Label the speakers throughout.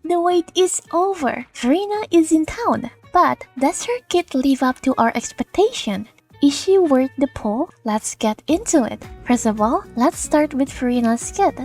Speaker 1: the wait is over. Furina is in town. But does her kit live up to our expectation? Is she worth the pull? Let's get into it. First of all, let's start with Furina's kit.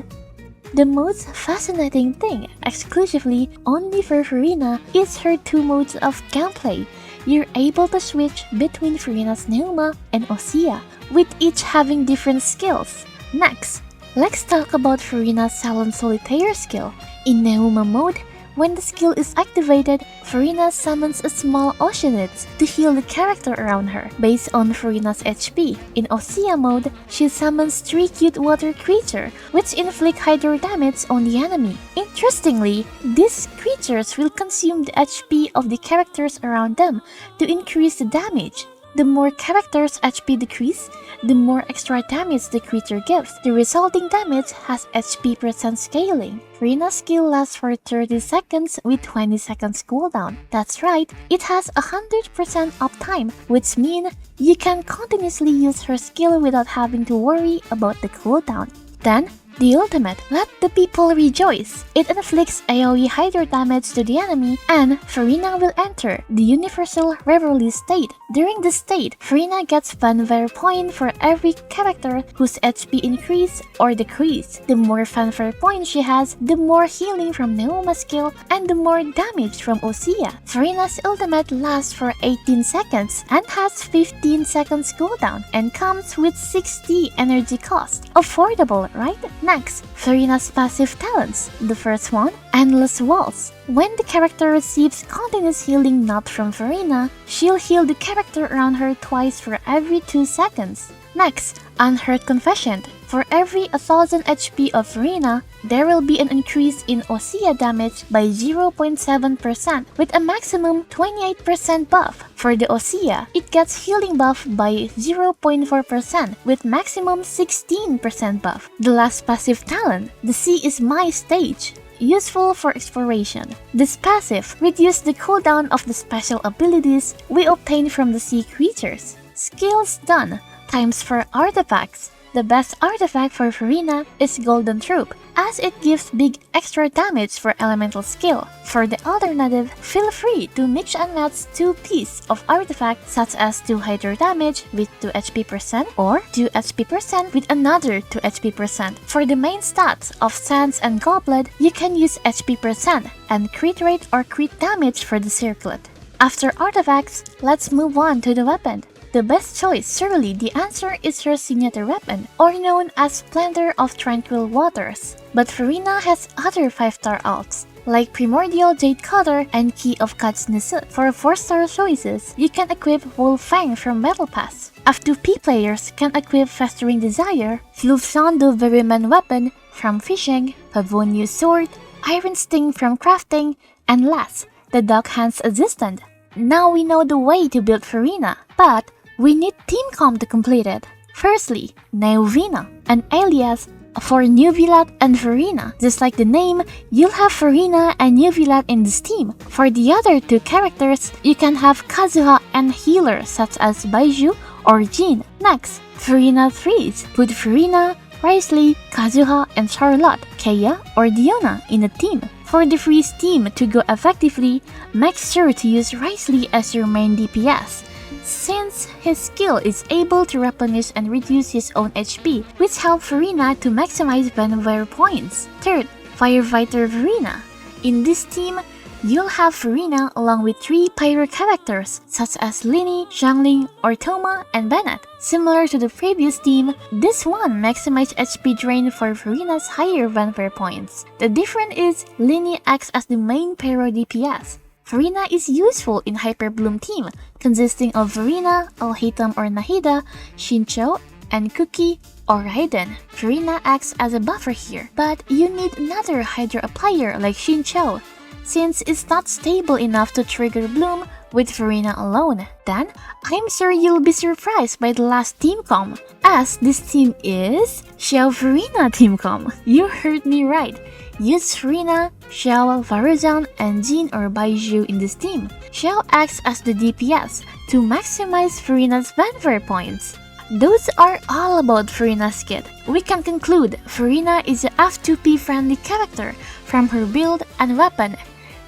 Speaker 1: The most fascinating thing, exclusively only for Furina, is her two modes of gameplay. You're able to switch between Furina's Neuma and Osea, with each having different skills. Next, let's talk about Furina's Salon Solitaire skill. In Neuma mode, when the skill is activated, Furina summons a small Oceanid to heal the character around her based on Furina's HP. In Osea mode, she summons 3 cute water creatures, which inflict hydro damage on the enemy. Interestingly, these creatures will consume the HP of the characters around them to increase the damage. The more characters' HP decrease, the more extra damage the creature gives. The resulting damage has HP % scaling. Furina's skill lasts for 30 seconds with 20 seconds cooldown. That's right, it has 100% uptime, which means you can continuously use her skill without having to worry about the cooldown. Then, the ultimate, let the people rejoice. It inflicts AoE hydro damage to the enemy, and Furina will enter the universal revelry state. During this state, Furina gets fanfare point for every character whose HP increase or decrease. The more fanfare points she has, the more healing from Neuma skill and the more damage from Osea. Furina's ultimate lasts for 18 seconds and has 15 seconds cooldown and comes with 60 energy cost. Affordable, right? Next, Furina's passive talents. The first one, Endless Walls. When the character receives continuous healing not from Furina, she'll heal the character around her twice for every 2 seconds. Next, Unheard Confession. For every 1000 HP of Furina, there will be an increase in Osea damage by 0.7% with a maximum 28% buff. For the Osea, it gets healing buff by 0.4% with maximum 16% buff. The last passive talent, The Sea is My Stage. Useful for exploration. This passive reduces the cooldown of the special abilities we obtain from the sea creatures. Skills done. Times for artifacts. The best artifact for Furina is Golden Troop, as it gives big extra damage for elemental skill. For the alternative, feel free to mix and match 2 pieces of artifacts such as 2 hydro damage with 2 HP % or 2 HP % with another 2 HP %. For the main stats of Sands and Goblet, you can use HP % and crit rate or crit damage for the circlet. After artifacts, let's move on to the weapon. The best choice, surely the answer is her signature weapon, or known as Splendor of Tranquil Waters. But Furina has other 5-star alts, like Primordial Jade Cutter and Key of God's Nisut. For 4-star choices, you can equip Wolf Fang from Battle Pass. F2P players can equip Festering Desire, Flufsan the Veryman Weapon from Fishing, Favonius Sword, Iron Sting from Crafting, and last, the Dog Hands Assistant. Now we know the way to build Furina, but we need team comp to complete it. Firstly, Neuvina, an alias for Nuvilat and Furina. Just like the name, you'll have Furina and Nuvilat in this team. For the other 2 characters, you can have Kazuha and healers such as Baiju or Jin. Next, Furina 3s. Put Furina, Risley, Kazuha, and Charlotte, Kea, or Diona in a team. For the freeze team to go effectively, make sure to use Risley as your main DPS, since his skill is able to replenish and reduce his own HP, which helps Furina to maximize Vanguard points. Third, Firefighter Furina. In this team, you'll have Furina along with 3 pyro characters such as Lini, Xiangling, Ortoma, and Bennett. Similar to the previous team, this one maximizes HP drain for Furina's higher Vanguard points. The difference is Lini acts as the main pyro DPS. Furina is useful in Hyper Bloom team, consisting of Furina, Alhaitham or Nahida, Shincho, and Cookie or Raiden. Furina acts as a buffer here, but you need another Hydro applier like Shincho, since it's not stable enough to trigger Bloom with Furina alone. Then, I'm sure you'll be surprised by the last team comp, as this team is Xiao Furina team comp. You heard me right. Use Furina, Xiao, Varuzan, and Jin or Baiju in this team. Xiao acts as the DPS to maximize Furina's Vanguard points. Those are all about Furina's kit. We can conclude Furina is a F2P friendly character from her build and weapon,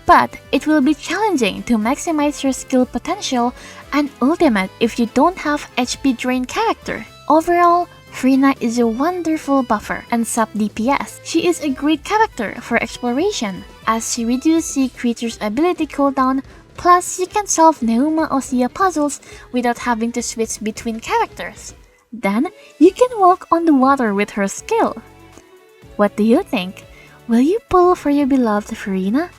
Speaker 1: but it will be challenging to maximize your skill potential and ultimate if you don't have HP drain character. Overall, Furina is a wonderful buffer and sub DPS. She is a great character for exploration, as she reduces sea creatures' ability cooldown, plus you can solve Neuma Osea puzzles without having to switch between characters. Then, you can walk on the water with her skill. What do you think? Will you pull for your beloved Furina?